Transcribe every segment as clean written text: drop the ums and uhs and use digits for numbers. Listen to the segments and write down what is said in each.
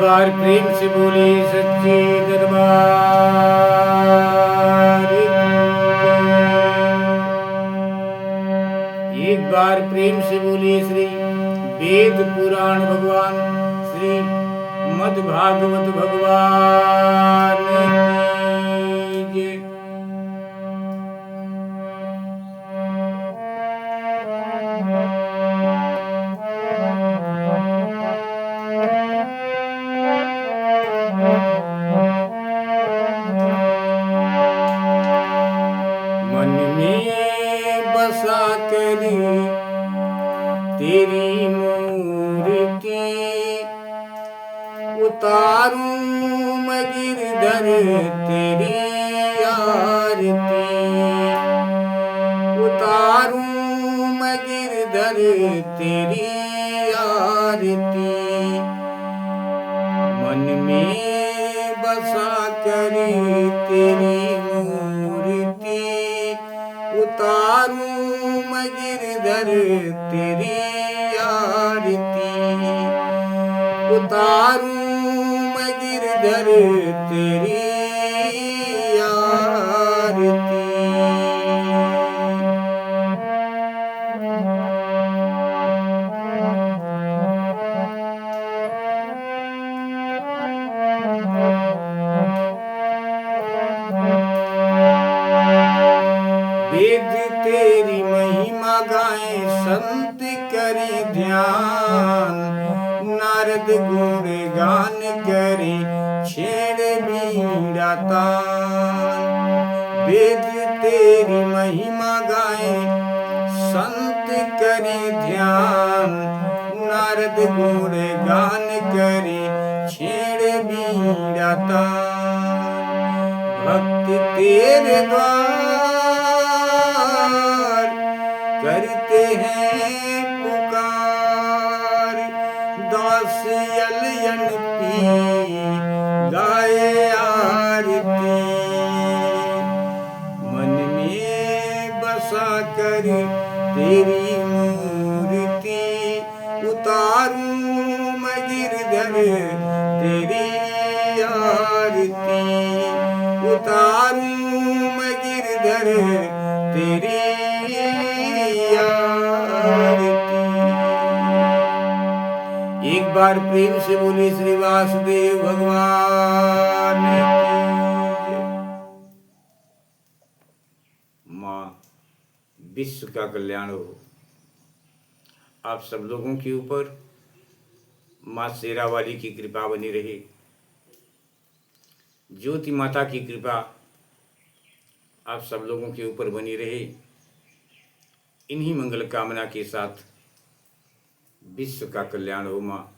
बार प्रेम से बोले सच्चे दरबार की जय। एक बार प्रेम से बोले श्री वेद पुराण भगवान श्री मद भागवत भगवान की जय। मन में बसा करी तेरी मूर्ति उतारूं मैं गिरधर तेरी आरती उतारूं मैं गिरधर तेरी आरती मन में बसा करी तेरी मूर्ति उतारूं मैं गिरधर तेरी आरती उतारूं मैं गिरधर तेरी आरती। वेद तेरी महिमा गाए संत करी ध्यान नारद गुण गान करे छेड़ बीड़ा तान। वेद तेरी महिमा गाए संत करे ध्यान नारद गुण गान करे छेड़ बीड़ा तान। भक्त तेरे द्वार करते हैं पुकार दास यलयन पी गाए आरती मन में बसा कर तेरी मूर्ति उतारूं मैं गिरधर तेरी आरती उतारूं मैं गिरधर तेरी आरती। एक बार प्रेम से बोले श्री वासुदेव भगवान की जय। माँ विश्व का कल्याण हो आप सब लोगों के ऊपर। माँ शेरा वाली की कृपा बनी रहे। ज्योति माता की कृपा आप सब लोगों के ऊपर बनी रहे। इन्हीं मंगल कामना के साथ विश्व का कल्याण हो माँ।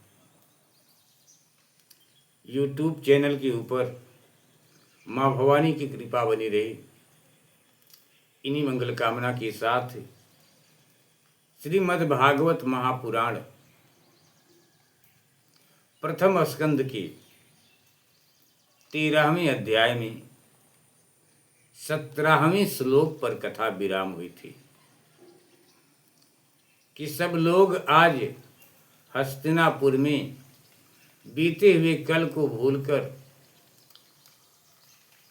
यूट्यूब चैनल के ऊपर माँ भवानी की कृपा बनी रहे। इन्हीं मंगल कामना के साथ श्रीमद् भागवत महापुराण प्रथम स्कंद के 13वें अध्याय में 17वें श्लोक पर कथा विराम हुई थी कि सब लोग आज हस्तिनापुर में बीते हुए कल को भूलकर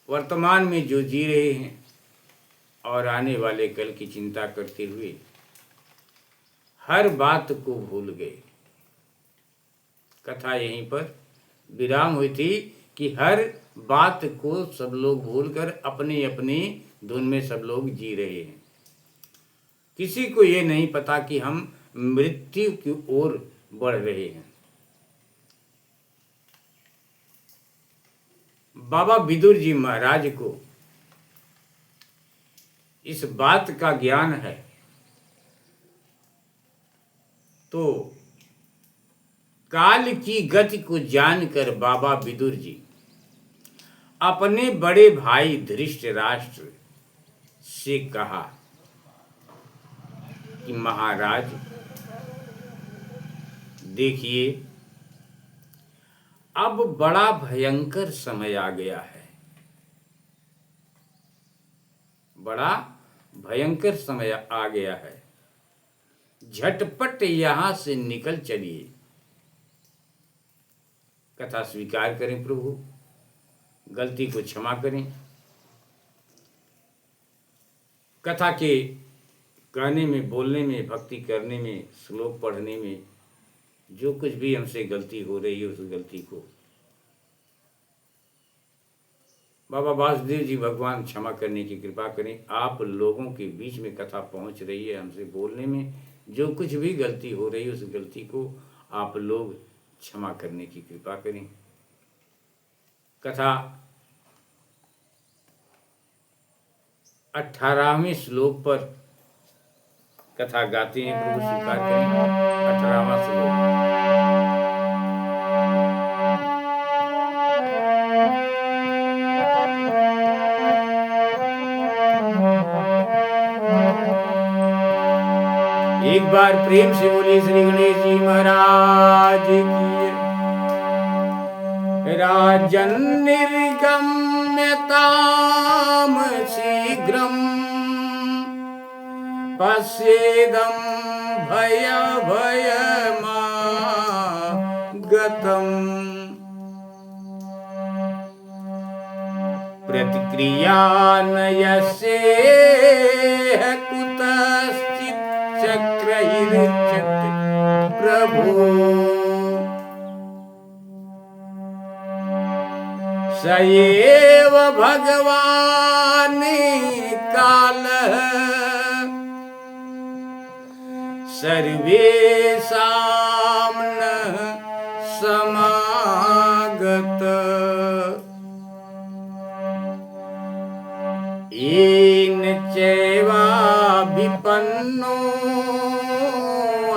वर्तमान में जो जी रहे हैं और आने वाले कल की चिंता करते हुए हर बात को भूल गए। कथा यहीं पर विराम हुई थी कि हर बात को सब लोग भूलकर अपने अपने धुन में सब लोग जी रहे हैं। किसी को ये नहीं पता कि हम मृत्यु की ओर बढ़ रहे हैं। बाबा विदुर जी महाराज को इस बात का ज्ञान है तो काल की गति को जानकर बाबा विदुर जी अपने बड़े भाई धृतराष्ट्र से कहा कि महाराज देखिए अब बड़ा भयंकर समय आ गया है। बड़ा भयंकर समय आ गया है। झटपट यहां से निकल चलिए। कथा स्वीकार करें प्रभु, गलती को क्षमा करें। कथा के कहने में, बोलने में, भक्ति करने में, श्लोक पढ़ने में जो कुछ भी हमसे गलती हो रही है, उस गलती को बाबा वासुदेव जी भगवान क्षमा करने की कृपा करें। आप लोगों के बीच में कथा पहुंच रही है, हमसे बोलने में जो कुछ भी गलती हो रही है, उस गलती को आप लोग क्षमा करने की कृपा करें। कथा 18वें श्लोक पर कथा गाते हैं प्रभु, स्वीकार करें। 18वां श्लोक। एक बार प्रेम से बोलिए श्री गणेश जी महाराज की। राजन निर्गम्यताम शीघ्रम पश्येदं भयमागतम् प्रतिक्रिया न यस्येह कुतश्चित् चक्रैर्यच्छति प्रभो स एव भगवान् कालः सर्वेषां न समागत येन चैवाभिपन्नो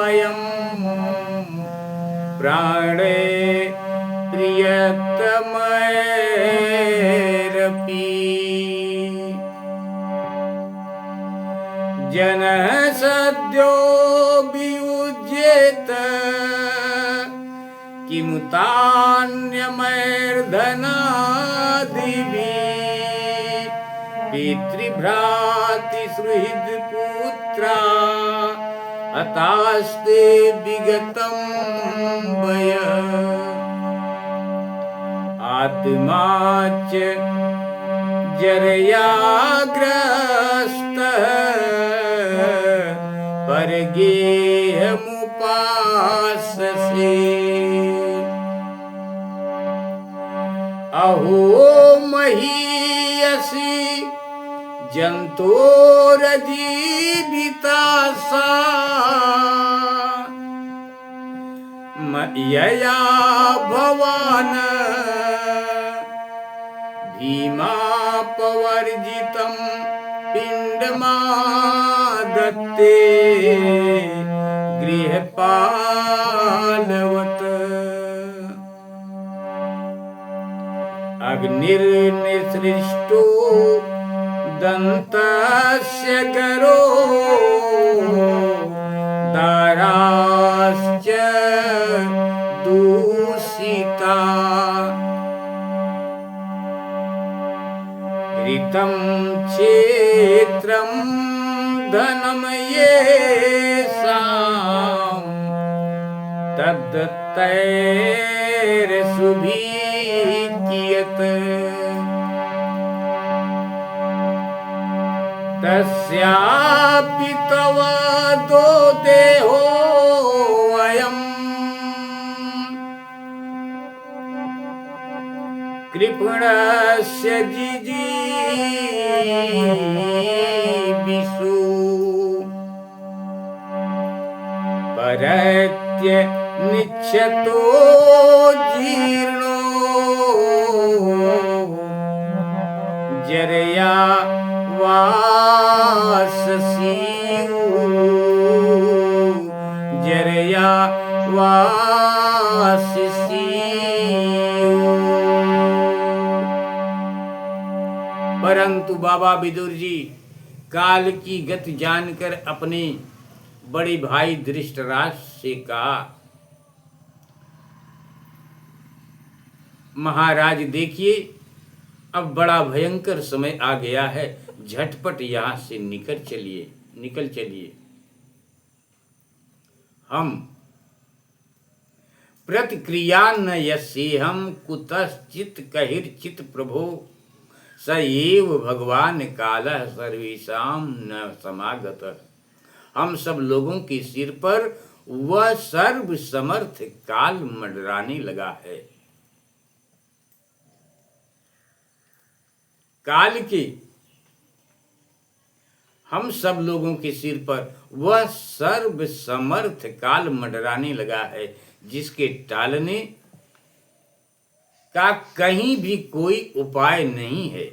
अयं प्राणे प्रियतमैरपि जनः सद्यो वियुज्येत किमुतान्यमैर्धनादिभिः पितृभ्रातृसुहृदपुत्रा हतास्ते विगतं वयः आत्मा च जरयाग्रस्तः परगेहमुपाससे अहो महीयसी जन्तोरजीविता सा यया भवान् भीमापवर्जितं पिण्डमादत्ते गृहपालवत् अग्निर्निसृष्टो दन्तस्य गरो दाराश्च दूषिता ऋतं क्षेत्रं धनं येषां तद्दत्तैर्सुभिः कियत् तस्यापि तव दो देहो अयम् कृपणस्य जिजीविषु परत्य निच्छतो जीर्णो जरया वाससीयु जरया वाससीयु। परंतु बाबा विदुर जी काल की गति जानकर अपने बड़े भाई धृतराष्ट्र से कहा, महाराज देखिए अब बड़ा भयंकर समय आ गया है, झटपट यहाँ से निकल चलिए। हम प्रतिक्रिया न यस्येहं कुतश्चित् कहिर्चित् प्रभो स एव भगवान कालः सर्वेषां न समागतः। हम सब लोगों के सिर पर वह सर्व समर्थ काल मंडराने लगा है। काल के हम सब लोगों के सिर पर वह सर्व समर्थ काल मंडराने लगा है, जिसके टालने का कहीं भी कोई उपाय नहीं है।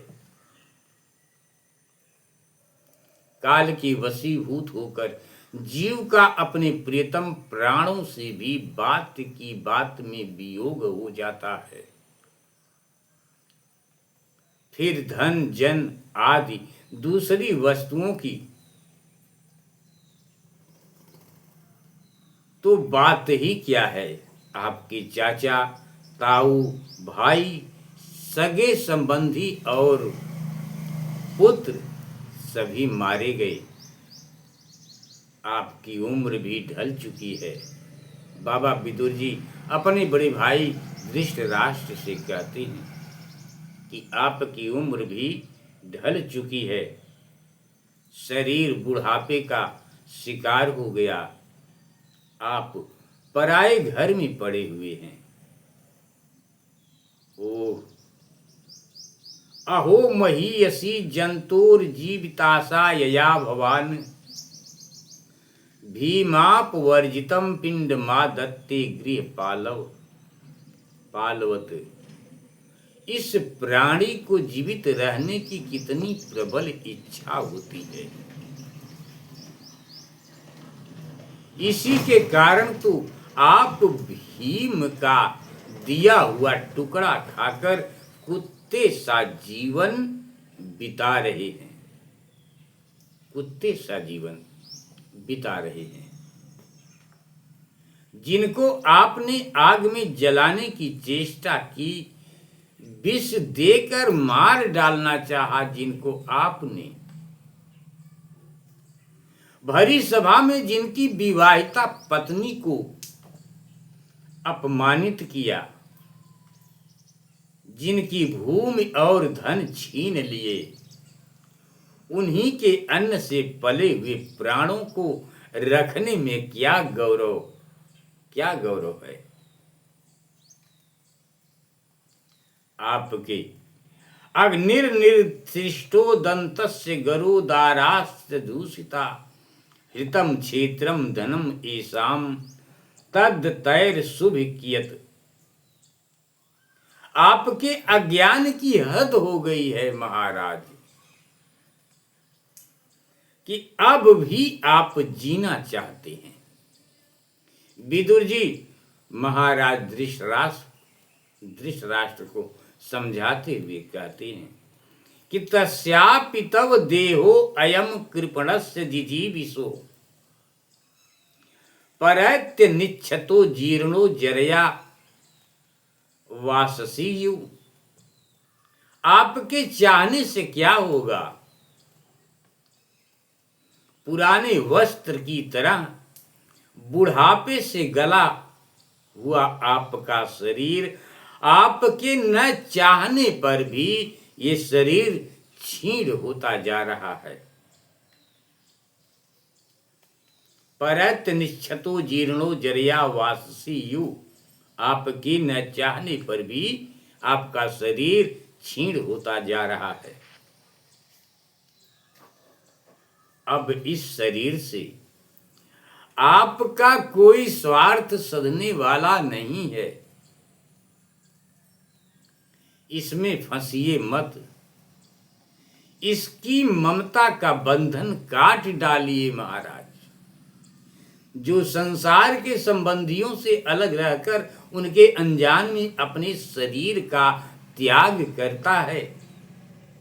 काल की वशीभूत होकर जीव का अपने प्रियतम प्राणों से भी बात की बात में वियोग हो जाता है। फिर धन जन आदि दूसरी वस्तुओं की तो बात ही क्या है। आपके चाचा ताऊ भाई सगे संबंधी और पुत्र सभी मारे गए। आपकी उम्र भी ढल चुकी है। बाबा विदुर जी अपने बड़े भाई धृतराष्ट्र से कहते हैं कि आपकी उम्र भी ढल चुकी है, शरीर बुढ़ापे का शिकार हो गया, आप पराए घर में पड़े हुए हैं। ओह अहो महीयसी जंतुर जीविताशा यया भवान भीमापवर्जितम पिंड मा दत्ते गृह पालवत। इस प्राणी को जीवित रहने की कितनी प्रबल इच्छा होती है। इसी के कारण तो आप भीम का दिया हुआ टुकड़ा खाकर कुत्ते सा जीवन बिता रहे हैं। कुत्ते सा जीवन बिता रहे हैं। जिनको आपने आग में जलाने की चेष्टा की, विष देकर मार डालना चाहा, जिनको आपने भरी सभा में जिनकी विवाहिता पत्नी को अपमानित किया, जिनकी भूमि और धन छीन लिए, उन्हीं के अन्न से पले हुए प्राणों को रखने में क्या गौरव है। आपके अग्निर्निर्दिष्टो दंतस्य गरुदारास्य दूषिता हृतम क्षेत्रम धनम एसाम तद तैर शुभ कियत। आपके अज्ञान की हद हो गई है महाराज, कि अब भी आप जीना चाहते हैं। विदुर जी महाराज धृतराष्ट्र को समझाते हुए कहते हैं कि तस्यापि तव देहो अयम कृपणस्य जिजीविषो परैत्य निच्छतो जीर्णो जरया वाससीयु। आपके चाहने से क्या होगा। पुराने वस्त्र की तरह बुढ़ापे से गला हुआ आपका शरीर, आपके न चाहने पर भी ये शरीर क्षीण होता जा रहा है। परत निश्चतो जीर्णो जरिया वाससीयु। आपके न चाहने पर भी आपका शरीर क्षीण होता जा रहा है। अब इस शरीर से आपका कोई स्वार्थ सधने वाला नहीं है। इसमें फंसिए मत। इसकी ममता का बंधन काट डालिए महाराज। जो संसार के संबंधियों से अलग रहकर उनके अनजान में अपने शरीर का त्याग करता है,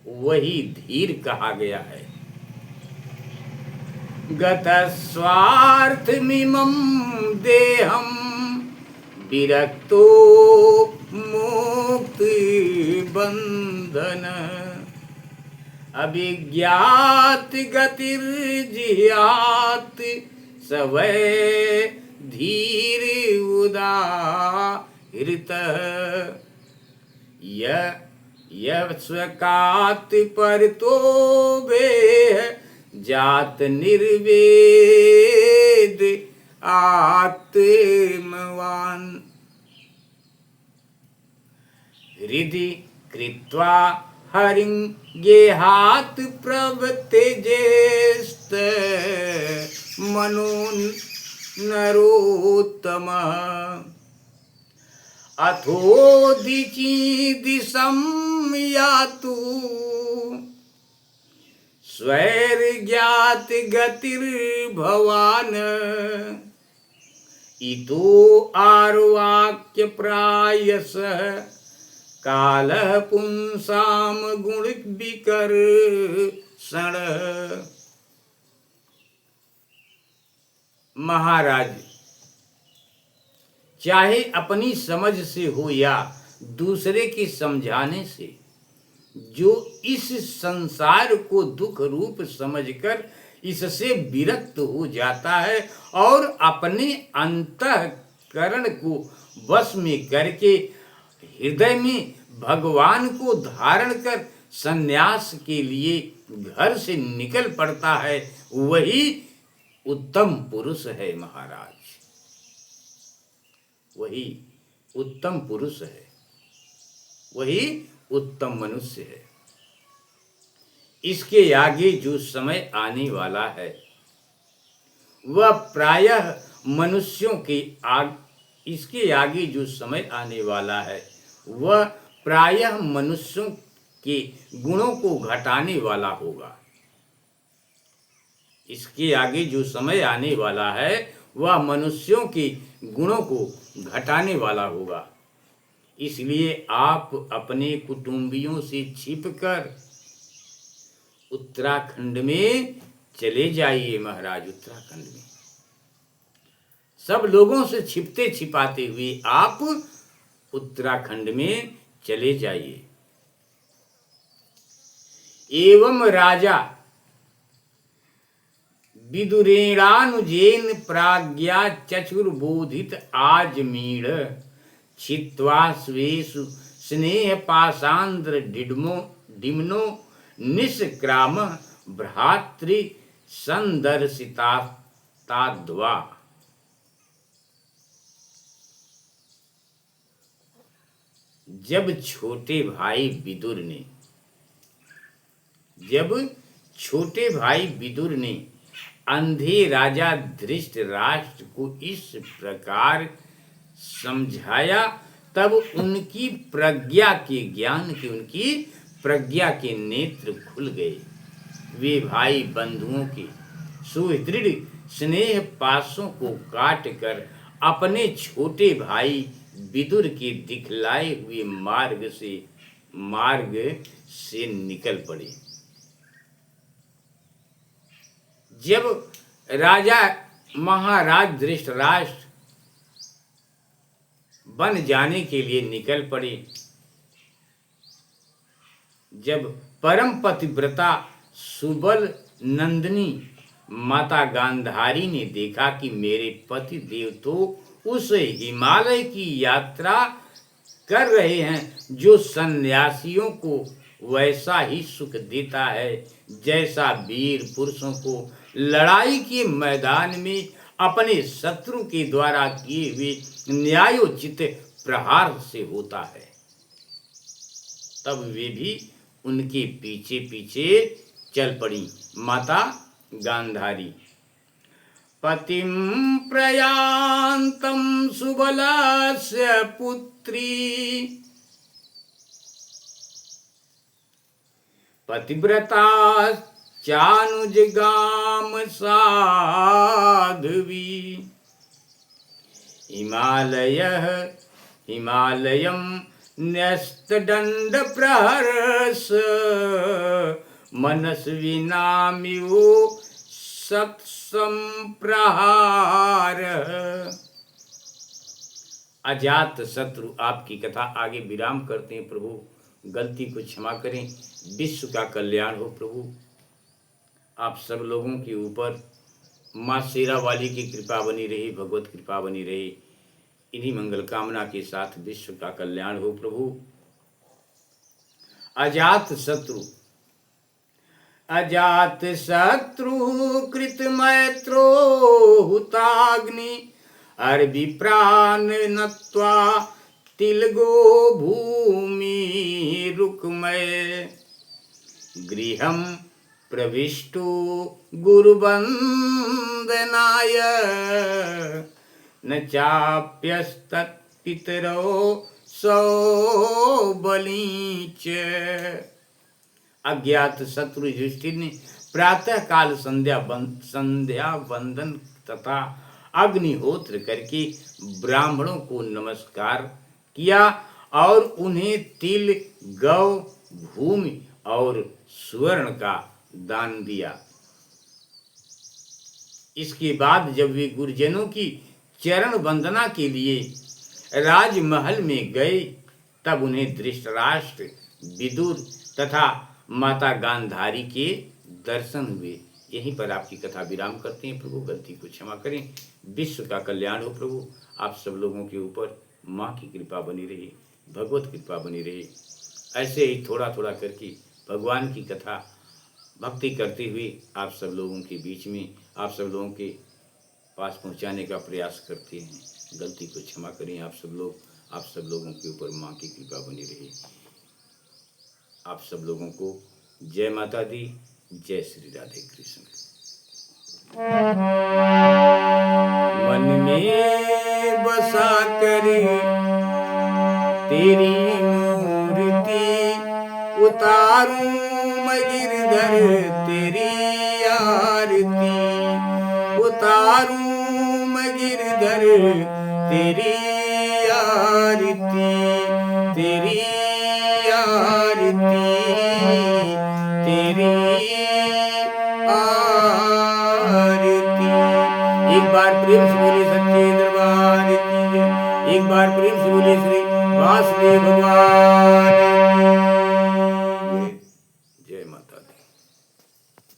वही धीर कहा गया है। गत स्वार्थमिमं देहं विरक्तो मुक्ति बंधन अभिज्ञात गतिर्जिहात सवै धीर उदाहृत यह स्वकात पर तो बे जात निर्वेद आत्मवान हृदि कृत्वा हरिं गेहात् प्रवतेजेस्त मनो नरोत्तम अथोदिचिदिशं यातु स्वैर्ज्ञात गतिर्भवान् इतो आर्वाक्य प्रायसः कालः पुंसाम गुण विकर्षण। महाराज, चाहे अपनी समझ से हो या दूसरे के समझाने से, जो इस संसार को दुख रूप समझकर इससे विरक्त हो जाता है और अपने अंतःकरण को वश में करके हृदय में भगवान को धारण कर संन्यास के लिए घर से निकल पड़ता है, वही उत्तम पुरुष है महाराज, वही उत्तम पुरुष है, वही उत्तम मनुष्य है। इसके आगे जो समय आने वाला है वह प्रायः मनुष्यों के इसके आगे जो समय आने वाला है वह प्रायः मनुष्यों के गुणों को घटाने वाला होगा। इसके आगे जो समय आने वाला है वह मनुष्यों के गुणों को घटाने वाला होगा। इसलिए आप अपने कुटुंबियों से छिपकर उत्तराखंड में चले जाइए महाराज। उत्तराखंड में सब लोगों से छिपते छिपाते हुए आप उत्तराखंड में चले जाइए। एवं राजा विदुरेणानुजेन प्राज्ञा चक्षुर्बोधित आजमीढ़ छित्त्वा स्वेषु स्नेह पाशांद्र डिम्नो निष्क्राम भ्रातृ संदर्शिताद्वा। जब छोटे भाई विदुर ने अंधे राजा धृतराष्ट्र को इस प्रकार समझाया, तब उनकी प्रज्ञा के नेत्र खुल गए। वे भाई बंधुओं के सुदृढ़ स्नेह पाशों को काट कर अपने छोटे भाई विदुर के दिखलाए हुए मार्ग से निकल पड़े। जब राजा महाराज धृतराष्ट्र वन जाने के लिए निकल पड़े, जब परम पतिव्रता सुबल नंदिनी माता गांधारी ने देखा कि मेरे पति देव तो उस हिमालय की यात्रा कर रहे हैं जो सन्यासियों को वैसा ही सुख देता है जैसा वीर पुरुषों को लड़ाई के मैदान में अपने शत्रु के द्वारा किए हुए न्यायोचित प्रहार से होता है, तब वे भी उनके पीछे पीछे चल पड़ी। माता गांधारी पतिम प्रयान्तं सुबलस्य पुत्री पतिव्रता चानुजगाम साध्वी हिमालयं न्यस्तदण्ड प्रहर्ष मनस्विनामिवो सत्संप्रहार। अजात शत्रु आपकी कथा आगे विराम करते हैं। प्रभु गलती को क्षमा करें, विश्व का कल्याण हो। प्रभु आप सब लोगों के ऊपर माँ शेरा वाली की कृपा बनी रही, भगवत कृपा बनी रही। इन्हीं मंगल कामना के साथ विश्व का कल्याण हो प्रभु। अजात शत्रु कृत मैत्रो हुताग्नि अर्विप्रान नत्वा तिलगो भूमि रुक्मय गृहं प्रविष्टो गुरुवंदनाय न चाप्यस्तत्पितरो सौबलीच। अज्ञात शत्रु युधिष्ठिर ने प्रातः काल संध्या वंदन तथा अग्निहोत्र करके ब्राह्मणों को नमस्कार किया और उन्हें तिल, गौ, भूमि और स्वर्ण का दान दिया। इसके बाद जब वे गुरुजनों की चरण वंदना के लिए राजमहल में गए, तब उन्हें धृतराष्ट्र, विदुर तथा माता गांधारी के दर्शन हुए। यहीं पर आपकी कथा विराम करते हैं। प्रभु गलती को क्षमा करें। विश्व का कल्याण हो प्रभु। आप सब लोगों के ऊपर माँ की कृपा बनी रही, भगवत कृपा बनी रही। ऐसे ही थोड़ा थोड़ा करके भगवान की कथा भक्ति करते हुए आप सब लोगों के बीच में, आप सब लोगों के पास पहुंचाने का प्रयास करते हैं। गलती को क्षमा करें आप सब लोगों के ऊपर माँ की कृपा बनी रही। आप सब लोगों को जय माता दी, जय श्री राधे कृष्ण। मन में बसा कर तेरी मूर्ति उतारूं मैं गिरधर तेरी आरती, उतारूं मैं गिरधर तेरी आरती, तेरी आरती, तेरी आरती। एक बार प्रेम से बोले सच्चे दरबार की, एक बार प्रेम से बोले श्री वासुदेव भगवान की।